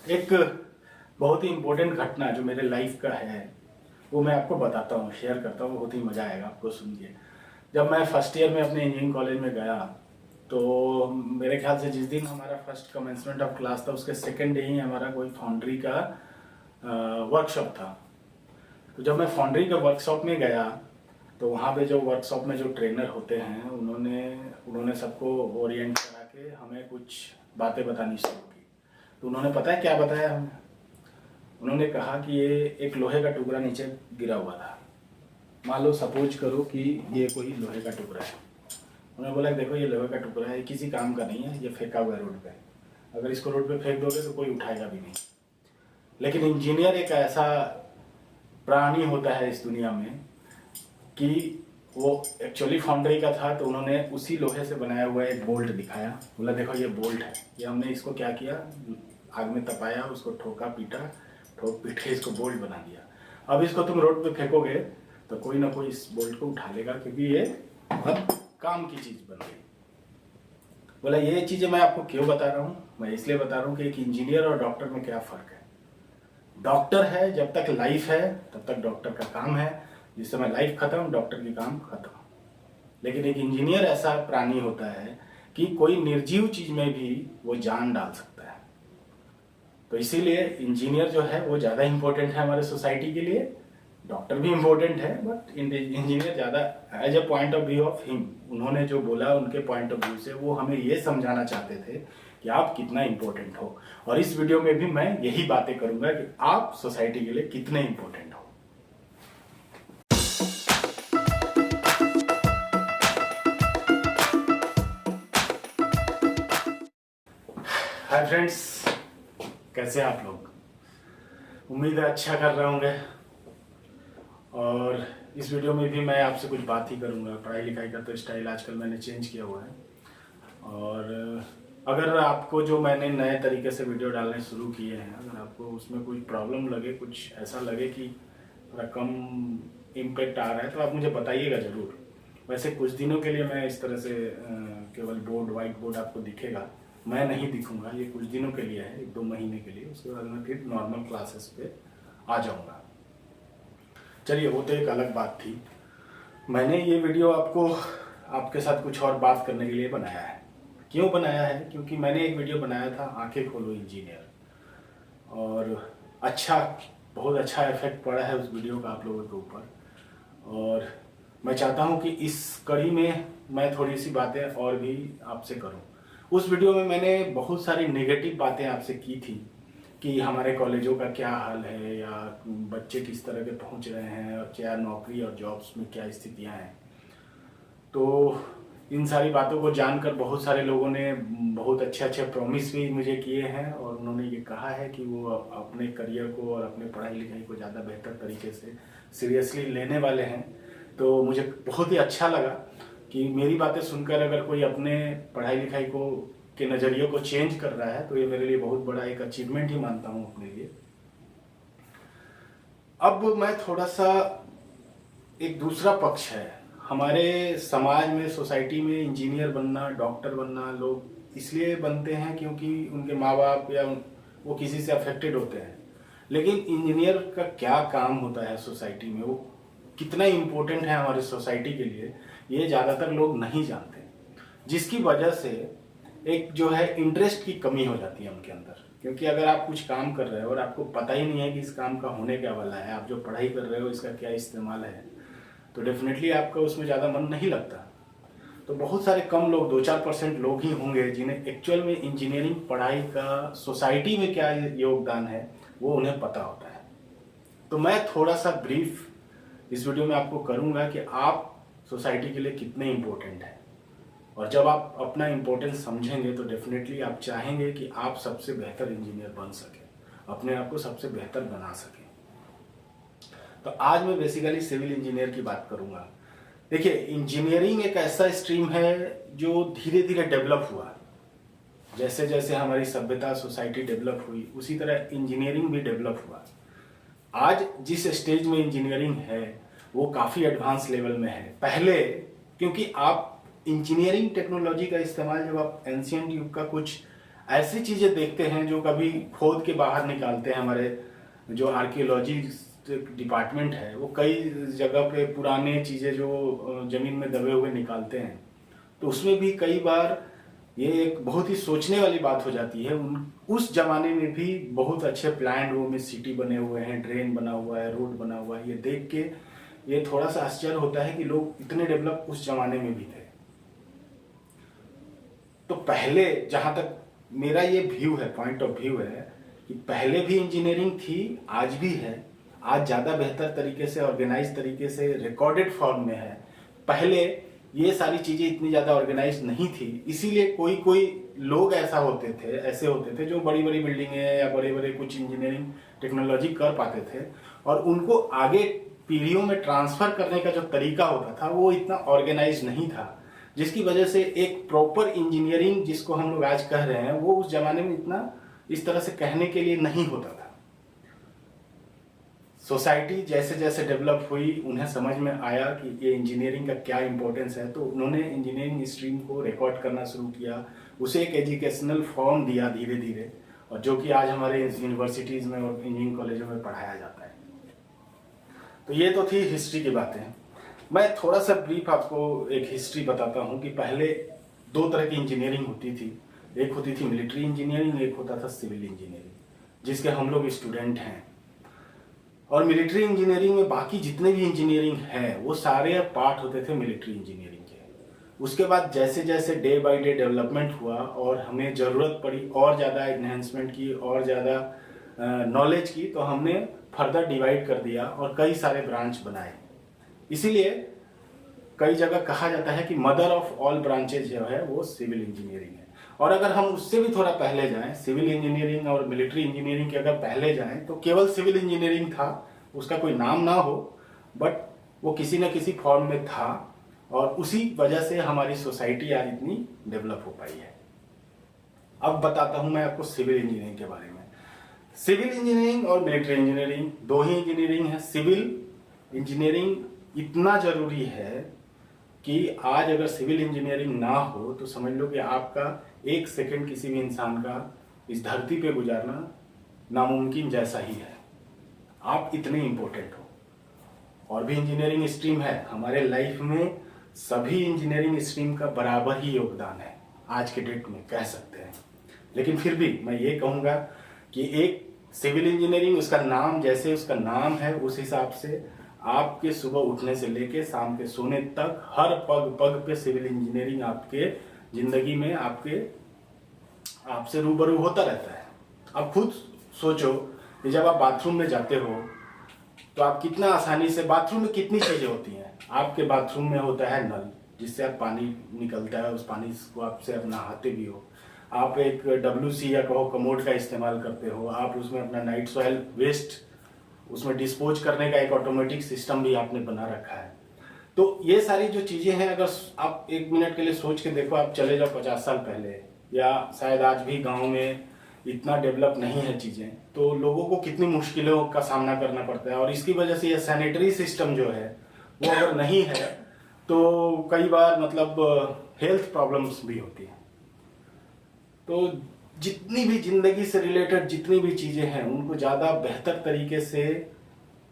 एक बहुत ही इम्पोर्टेंट घटना जो मेरे लाइफ का है वो मैं आपको बताता हूँ, शेयर करता हूँ। बहुत ही मज़ा आएगा आपको सुन के। जब मैं फर्स्ट ईयर में अपने इंजीनियरिंग कॉलेज में गया तो मेरे ख्याल से जिस दिन हमारा फर्स्ट कमेंसमेंट ऑफ क्लास था उसके सेकेंड डे ही हमारा कोई फाउंड्री का वर्कशॉप था। तो जब मैं फाउंड्री के वर्कशॉप में गया तो वहाँ पे जो वर्कशॉप में जो ट्रेनर होते हैं उन्होंने सबको ओरिएंट करा के हमें कुछ बातें बतानी शुरू की। तो उन्होंने पता है क्या बताया हमें? उन्होंने कहा कि ये एक लोहे का टुकड़ा नीचे गिरा हुआ था। मान लो सपोज करो कि ये कोई लोहे का टुकड़ा है। उन्होंने बोला देखो ये लोहे का टुकड़ा है, किसी काम का नहीं है, ये फेंका हुआ है रोड पे। अगर इसको रोड पे फेंक दोगे तो कोई उठाएगा भी नहीं। लेकिन इंजीनियर एक ऐसा प्राणी होता है इस दुनिया में कि वो एक्चुअली फाउंड्री का था। तो उन्होंने उसी लोहे से बनाया हुआ एक बोल्ट दिखाया। बोला देखो ये बोल्ट है, ये हमने इसको क्या किया, आग में तपाया, उसको ठोका पीटा, ठोक पीट के इसको बोल्ट बना दिया। अब इसको तुम रोड पे फेंकोगे तो कोई ना कोई इस बोल्ट को उठा लेगा, क्योंकि ये अब काम की चीज बन गई। बोला ये चीजें मैं आपको क्यों बता रहा हूँ? मैं इसलिए बता रहा हूँ कि एक इंजीनियर और डॉक्टर में क्या फर्क है। डॉक्टर है जब तक लाइफ है तब तक डॉक्टर का काम है, जिस समय लाइफ खत्म डॉक्टर की काम खत्म। लेकिन एक इंजीनियर ऐसा प्राणी होता है कि कोई निर्जीव चीज में भी वो जान डाल सकता है। तो इसीलिए इंजीनियर जो है वो ज्यादा इंपॉर्टेंट है हमारे सोसाइटी के लिए। डॉक्टर भी इंपॉर्टेंट है बट इंजीनियर ज्यादा as a point of view of him. उन्होंने जो बोला उनके पॉइंट ऑफ व्यू से वो हमें ये समझाना चाहते थे कि आप कितना इंपॉर्टेंट हो। और इस वीडियो में भी मैं यही बातें करूंगा कि आप सोसाइटी के लिए कितने इंपॉर्टेंट हो। हाय फ्रेंड्स, कैसे हैं आप लोग? उम्मीद है अच्छा कर रहे होंगे। और इस वीडियो में भी मैं आपसे कुछ बात ही करूंगा। पढ़ाई लिखाई का तो स्टाइल आजकल मैंने चेंज किया हुआ है। और अगर आपको जो मैंने नए तरीके से वीडियो डालने शुरू किए हैं, अगर आपको उसमें कोई प्रॉब्लम लगे, कुछ ऐसा लगे कि थोड़ा कम इम्पेक्ट आ रहा है, तो आप मुझे बताइएगा ज़रूर। वैसे कुछ दिनों के लिए मैं इस तरह से केवल वाइट बोर्ड आपको दिखेगा, मैं नहीं दिखूंगा। ये कुछ दिनों के लिए है, 1-2 महीने के लिए। उसके बाद मैं फिर नॉर्मल क्लासेस पे आ जाऊंगा। चलिए, वो तो एक अलग बात थी। मैंने ये वीडियो आपके साथ कुछ और बात करने के लिए बनाया है। क्यों बनाया है? क्योंकि मैंने एक वीडियो बनाया था, आंखें खोलो इंजीनियर, और बहुत अच्छा इफेक्ट पड़ा है उस वीडियो का आप लोगों के ऊपर। और मैं चाहता हूं कि इस कड़ी में मैं थोड़ी सी बातें और भी आपसे करूं। उस वीडियो में मैंने बहुत सारी नेगेटिव बातें आपसे की थी कि हमारे कॉलेजों का क्या हाल है, या बच्चे किस तरह के पहुंच रहे हैं, और क्या नौकरी और जॉब्स में क्या स्थितियां हैं। तो इन सारी बातों को जानकर बहुत सारे लोगों ने बहुत अच्छे अच्छे प्रॉमिस भी मुझे किए हैं, और उन्होंने ये कहा है कि वो अपने करियर को और अपने पढ़ाई लिखाई को ज़्यादा बेहतर तरीके से सीरियसली लेने वाले हैं। तो मुझे बहुत ही अच्छा लगा कि मेरी बातें सुनकर अगर कोई अपने पढ़ाई लिखाई के नज़रिए को चेंज कर रहा है, तो ये मेरे लिए बहुत बड़ा एक अचीवमेंट ही मानता हूँ अपने लिए। अब मैं थोड़ा सा, एक दूसरा पक्ष है हमारे समाज में, सोसाइटी में, इंजीनियर बनना, डॉक्टर बनना लोग इसलिए बनते हैं क्योंकि उनके माँ बाप या वो किसी से अफेक्टेड होते हैं। लेकिन इंजीनियर का क्या काम होता है सोसाइटी में, वो कितना इम्पोर्टेंट है हमारी सोसाइटी के लिए, ये ज़्यादातर लोग नहीं जानते। जिसकी वजह से एक जो है इंटरेस्ट की कमी हो जाती है उनके अंदर। क्योंकि अगर आप कुछ काम कर रहे हो और आपको पता ही नहीं है कि इस काम का होने क्या वाला है, आप जो पढ़ाई कर रहे हो इसका क्या इस्तेमाल है, तो डेफिनेटली आपका उसमें ज़्यादा मन नहीं लगता। तो बहुत सारे कम लोग, 2-4% लोग ही होंगे जिन्हें एक्चुअल में इंजीनियरिंग पढ़ाई का सोसाइटी में क्या योगदान है वो उन्हें पता होता है। तो मैं थोड़ा सा ब्रीफ इस वीडियो में आपको करूंगा कि आप सोसाइटी के लिए कितने इम्पोर्टेंट हैं। और जब आप अपना इम्पोर्टेंस समझेंगे तो डेफिनेटली आप चाहेंगे कि आप सबसे बेहतर इंजीनियर बन सके, अपने आप को सबसे बेहतर बना सके। तो आज मैं बेसिकली सिविल इंजीनियर की बात करूंगा। देखिए, इंजीनियरिंग एक ऐसा स्ट्रीम है जो धीरे धीरे डेवलप हुआ। जैसे जैसे हमारी सभ्यता, सोसाइटी डेवलप हुई, उसी तरह इंजीनियरिंग भी डेवलप हुआ। आज जिस स्टेज में इंजीनियरिंग है वो काफ़ी एडवांस लेवल में है। पहले, क्योंकि आप इंजीनियरिंग टेक्नोलॉजी का इस्तेमाल जब आप एंशिएंट युग का कुछ ऐसी चीजें देखते हैं जो कभी खोद के बाहर निकालते हैं। हमारे जो आर्कियोलॉजी डिपार्टमेंट है वो कई जगह पे पुराने चीजें जो जमीन में दबे हुए निकालते हैं, तो उसमें भी कई बार ये एक बहुत ही सोचने वाली बात हो जाती है। उस जमाने में भी बहुत अच्छे प्लान वो में सिटी बने हुए हैं, ड्रेन बना हुआ है, रोड बना हुआ है, ये देख के ये थोड़ा सा आश्चर्य होता है कि लोग इतने डेवलप उस जमाने में भी थे। तो पहले, जहां तक मेरा ये व्यू है, पॉइंट ऑफ व्यू है, कि पहले भी इंजीनियरिंग थी, आज भी है, आज ज्यादा बेहतर तरीके से, ऑर्गेनाइज तरीके से, रिकॉर्डेड फॉर्म में है। पहले ये सारी चीजें इतनी ज्यादा ऑर्गेनाइज नहीं थी, इसीलिए कोई कोई लोग ऐसे होते थे जो बड़ी बड़ी बिल्डिंगें या बड़े बड़े कुछ इंजीनियरिंग टेक्नोलॉजी कर पाते थे, और उनको आगे पीढ़ियों में ट्रांसफर करने का जो तरीका होता था वो इतना ऑर्गेनाइज नहीं था, जिसकी वजह से एक प्रॉपर इंजीनियरिंग जिसको हम लोग आज कह रहे हैं वो उस जमाने में इतना इस तरह से कहने के लिए नहीं होता था। सोसाइटी जैसे जैसे डेवलप हुई, उन्हें समझ में आया कि ये इंजीनियरिंग का क्या इंपॉर्टेंस है, तो उन्होंने इंजीनियरिंग स्ट्रीम को रिकॉर्ड करना शुरू किया, उसे एक एजुकेशनल फॉर्म दिया धीरे धीरे, और जो कि आज हमारे यूनिवर्सिटीज में और इंजीनियरिंग कॉलेजों में पढ़ाया जाता है। तो ये तो थी हिस्ट्री की बातें। मैं थोड़ा सा ब्रीफ आपको एक हिस्ट्री बताता हूँ कि पहले दो तरह की इंजीनियरिंग होती थी। एक होती थी मिलिट्री इंजीनियरिंग, एक होता था सिविल इंजीनियरिंग, जिसके हम लोग स्टूडेंट हैं। और मिलिट्री इंजीनियरिंग में बाकी जितने भी इंजीनियरिंग है वो सारे पार्ट होते थे मिलिट्री इंजीनियरिंग के। उसके बाद जैसे जैसे डे बाय डे डेवलपमेंट हुआ और हमें ज़रूरत पड़ी और ज़्यादा एनहेंसमेंट की और ज़्यादा नॉलेज की, तो हमने फर्दर डिवाइड कर दिया और कई सारे ब्रांच बनाए। इसीलिए कई जगह कहा जाता है कि मदर ऑफ ऑल ब्रांचेज जो है वो सिविल इंजीनियरिंग है। और अगर हम उससे भी थोड़ा पहले जाएं, सिविल इंजीनियरिंग और मिलिट्री इंजीनियरिंग के अगर पहले जाएं, तो केवल सिविल इंजीनियरिंग था, उसका कोई नाम ना हो, बट वो किसी न किसी फॉर्म में था, और उसी वजह से हमारी सोसाइटी आज इतनी डेवलप हो पाई है। अब बताता हूं मैं आपको सिविल इंजीनियरिंग के बारे में। सिविल इंजीनियरिंग और मिलिट्री इंजीनियरिंग दो ही इंजीनियरिंग है। सिविल इंजीनियरिंग इतना जरूरी है कि आज अगर सिविल इंजीनियरिंग ना हो तो समझ लो कि आपका एक सेकंड किसी भी इंसान का इस धरती पे गुजारना नामुमकिन जैसा ही है। आप इतने इंपॉर्टेंट हो। और भी इंजीनियरिंग स्ट्रीम है हमारे लाइफ में, सभी इंजीनियरिंग स्ट्रीम का बराबर ही योगदान है आज के डेट में, कह सकते हैं। लेकिन फिर भी मैं ये कहूँगा कि एक सिविल इंजीनियरिंग, उसका नाम जैसे उसका नाम है उस हिसाब से आपके सुबह उठने से लेके शाम के सोने तक हर पग पग पे सिविल इंजीनियरिंग आपके जिंदगी में आपसे रूबरू होता रहता है। आप खुद सोचो कि जब आप बाथरूम में जाते हो तो आप कितना आसानी से, बाथरूम में कितनी चीजें होती हैं। आपके बाथरूम में होता है नल जिससे आप पानी निकलता है, उस पानी को आपसे आप नहाते भी हो। आप एक WC या कहो कमोड का इस्तेमाल करते हो। आप उसमें अपना नाइट सॉइल वेस्ट उसमें डिस्पोज करने का एक ऑटोमेटिक सिस्टम भी आपने बना रखा है। तो ये सारी जो चीजें हैं, अगर आप एक मिनट के लिए सोच के देखो, आप चले जाओ 50 साल पहले, या शायद आज भी गांव में इतना डेवलप नहीं है चीजें, तो लोगों को कितनी मुश्किलों का सामना करना पड़ता है। और इसकी वजह से ये सैनिटरी सिस्टम जो है वो अगर नहीं है तो कई बार मतलब हेल्थ प्रॉब्लम्स भी होती हैं। तो जितनी भी जिंदगी से रिलेटेड जितनी भी चीजें हैं उनको ज्यादा बेहतर तरीके से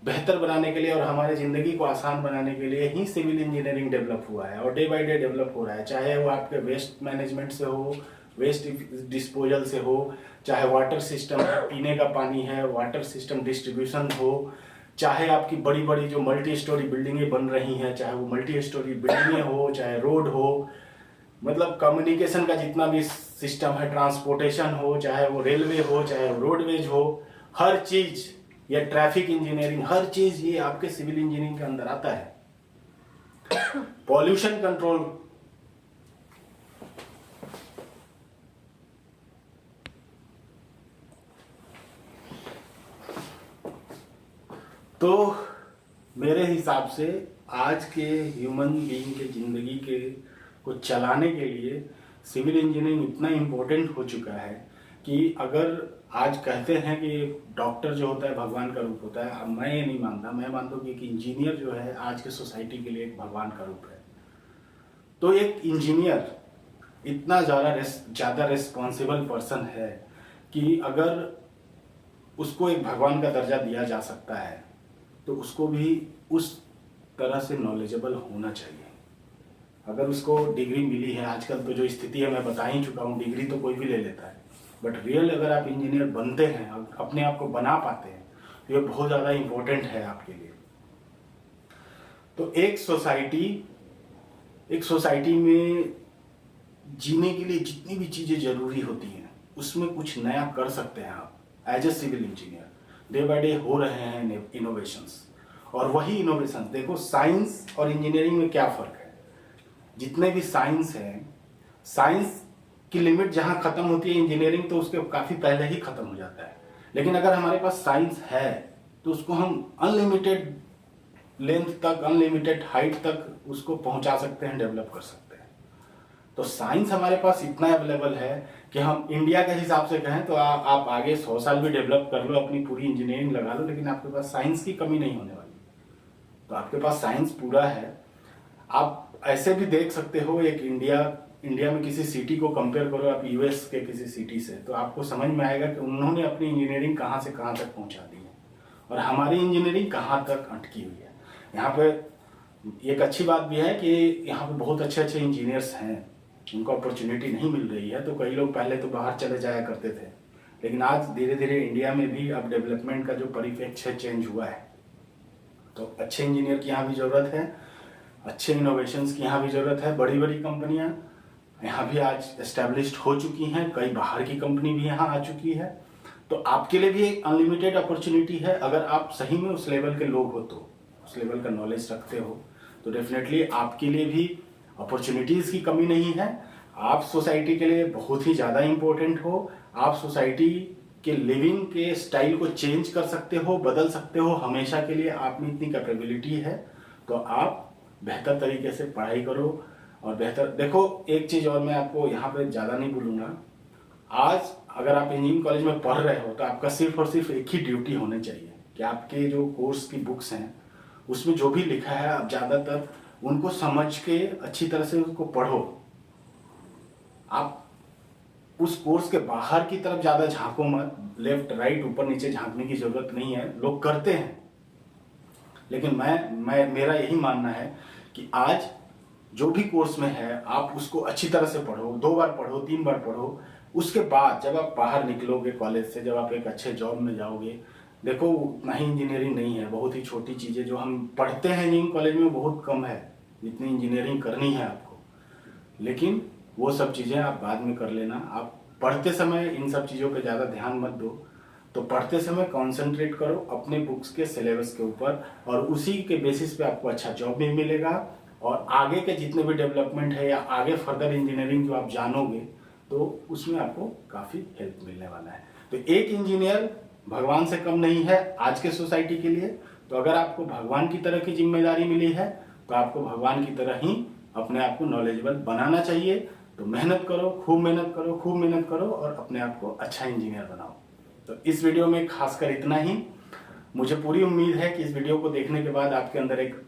बेहतर बनाने के लिए और हमारे जिंदगी को आसान बनाने के लिए ही सिविल इंजीनियरिंग डेवलप हुआ है और डे बाय डे डेवलप हो रहा है। चाहे वो आपके वेस्ट मैनेजमेंट से हो, वेस्ट डिस्पोजल से हो, चाहे वाटर सिस्टम है, पीने का पानी है, वाटर सिस्टम डिस्ट्रीब्यूशन हो, चाहे आपकी बड़ी बड़ी जो मल्टी स्टोरी बिल्डिंगें बन रही हैं, चाहे वो मल्टी स्टोरी बिल्डिंगें हो, चाहे रोड हो, मतलब कम्युनिकेशन का जितना भी सिस्टम है, ट्रांसपोर्टेशन हो, चाहे वो रेलवे हो, चाहे वो रोडवेज हो, हर चीज, या ट्रैफिक इंजीनियरिंग, हर चीज ये आपके सिविल इंजीनियरिंग के अंदर आता है। पॉल्यूशन कंट्रोल, तो मेरे हिसाब से आज के ह्यूमन बीइंग के जिंदगी के को चलाने के लिए सिविल इंजीनियरिंग इतना इम्पोर्टेंट हो चुका है कि अगर आज कहते हैं कि डॉक्टर जो होता है भगवान का रूप होता है, अब मैं ये नहीं मानता। मैं मानता हूँ कि इंजीनियर जो है आज के सोसाइटी के लिए एक भगवान का रूप है। तो एक इंजीनियर इतना ज़्यादा रिस्पॉन्सिबल पर्सन है कि अगर उसको एक भगवान का दर्जा दिया जा सकता है तो उसको भी उस तरह से नॉलेजेबल होना चाहिए। अगर उसको डिग्री मिली है, आजकल तो जो स्थिति है मैं बता ही चुका हूँ, डिग्री तो कोई भी ले लेता है, बट रियल अगर आप इंजीनियर बनते हैं, अपने आप को बना पाते हैं, तो ये बहुत ज़्यादा इम्पोर्टेंट है आपके लिए। तो एक सोसाइटी में जीने के लिए जितनी भी चीज़ें जरूरी होती हैं उसमें कुछ नया कर सकते हैं आप as a civil engineer. Day by day हो रहे हैं इनोवेशंस, और वही इनोवेशंस देखो, साइंस और इंजीनियरिंग में क्या फ़र्क है। जितने भी साइंस हैं, साइंस की लिमिट जहाँ ख़त्म होती है, इंजीनियरिंग तो उसके काफ़ी पहले ही ख़त्म हो जाता है। लेकिन अगर हमारे पास साइंस है तो उसको हम अनलिमिटेड लेंथ तक, अनलिमिटेड हाइट तक उसको पहुंचा सकते हैं, डेवलप कर सकते हैं। तो साइंस हमारे पास इतना अवेलेबल है कि हम इंडिया के हिसाब से कहें तो आप आगे 100 साल भी डेवलप कर लो, अपनी पूरी इंजीनियरिंग लगा लो, लेकिन आपके पास साइंस की कमी नहीं होने वाली। तो आपके पास साइंस पूरा है। आप ऐसे भी देख सकते हो, एक इंडिया में किसी सिटी को कंपेयर करो आप यूएस के किसी सिटी से, तो आपको समझ में आएगा कि उन्होंने अपनी इंजीनियरिंग कहाँ से कहाँ तक पहुँचा दी है और हमारी इंजीनियरिंग कहाँ तक अटकी हुई है। यहाँ पे एक अच्छी बात भी है कि यहाँ पे बहुत अच्छे अच्छे इंजीनियर्स हैं, उनको अपॉर्चुनिटी नहीं मिल रही है। तो कई लोग पहले तो बाहर चले जाया करते थे, लेकिन आज धीरे धीरे इंडिया में भी अब डेवलपमेंट का जो परिप्रेक्ष्य चेंज हुआ है, तो अच्छे इंजीनियर की यहाँ भी ज़रूरत है, अच्छे इनोवेशंस की यहाँ भी ज़रूरत है। बड़ी बड़ी कंपनियाँ यहाँ भी आज एस्टेब्लिश्ड हो चुकी हैं, कई बाहर की कंपनी भी यहाँ आ चुकी है। तो आपके लिए भी एक अनलिमिटेड अपॉर्चुनिटी है। अगर आप सही में उस लेवल के लोग हो, तो उस लेवल का नॉलेज रखते हो, तो डेफिनेटली आपके लिए भी अपॉर्चुनिटीज़ की कमी नहीं है। आप सोसाइटी के लिए बहुत ही ज़्यादा इम्पोर्टेंट हो। आप सोसाइटी के लिविंग के स्टाइल को चेंज कर सकते हो, बदल सकते हो हमेशा के लिए। आप में इतनी कैपेबिलिटी है, तो आप बेहतर तरीके से पढ़ाई करो और बेहतर देखो। एक चीज़ और मैं आपको यहाँ पे ज़्यादा नहीं बोलूँगा, आज अगर आप इंजीनियरिंग कॉलेज में पढ़ रहे हो तो आपका सिर्फ और सिर्फ एक ही ड्यूटी होनी चाहिए कि आपके जो कोर्स की बुक्स हैं उसमें जो भी लिखा है आप ज़्यादातर उनको समझ के अच्छी तरह से उसको पढ़ो। आप उस कोर्स के बाहर की तरफ ज़्यादा झांको मत, लेफ्ट राइट ऊपर नीचे झांकने की ज़रूरत नहीं है, लोग करते हैं। लेकिन मेरा यही मानना है कि आज जो भी कोर्स में है आप उसको अच्छी तरह से पढ़ो, 2 बार पढ़ो, 3 बार पढ़ो। उसके बाद जब आप बाहर निकलोगे कॉलेज से, जब आप एक अच्छे जॉब में जाओगे, देखो उतना ही इंजीनियरिंग नहीं है, बहुत ही छोटी चीज़ें जो हम पढ़ते हैं इंजीनियरिंग कॉलेज में बहुत कम है जितनी इंजीनियरिंग करनी है आपको। लेकिन वो सब चीज़ें आप बाद में कर लेना। आप पढ़ते समय इन सब चीज़ों पे ज़्यादा ध्यान मत दो। तो पढ़ते समय कॉन्सेंट्रेट करो अपने बुक्स के सिलेबस के ऊपर, और उसी के बेसिस पे आपको अच्छा जॉब भी मिलेगा। और आगे के जितने भी डेवलपमेंट है या आगे फर्दर इंजीनियरिंग जो आप जानोगे, तो उसमें आपको काफ़ी हेल्प मिलने वाला है। तो एक इंजीनियर भगवान से कम नहीं है आज के सोसाइटी के लिए। तो अगर आपको भगवान की तरह की जिम्मेदारी मिली है तो आपको भगवान की तरह ही अपने आप को नॉलेजेबल बनाना चाहिए। तो मेहनत करो, खूब मेहनत करो, खूब मेहनत करो और अपने आप को अच्छा इंजीनियर बनाओ। तो इस वीडियो में खासकर इतना ही। मुझे पूरी उम्मीद है कि इस वीडियो को देखने के बाद आपके अंदर एक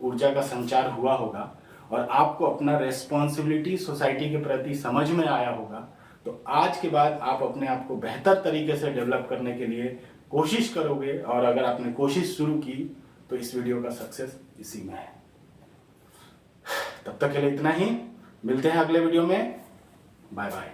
ऊर्जा का संचार हुआ होगा और आपको अपना रेस्पॉन्सिबिलिटी सोसाइटी के प्रति समझ में आया होगा। तो आज के बाद आप अपने आप को बेहतर तरीके से डेवलप करने के लिए कोशिश करोगे, और अगर आपने कोशिश शुरू की तो इस वीडियो का सक्सेस इसी में है। तब तक के लिए इतना ही, मिलते हैं अगले वीडियो में। Bye bye.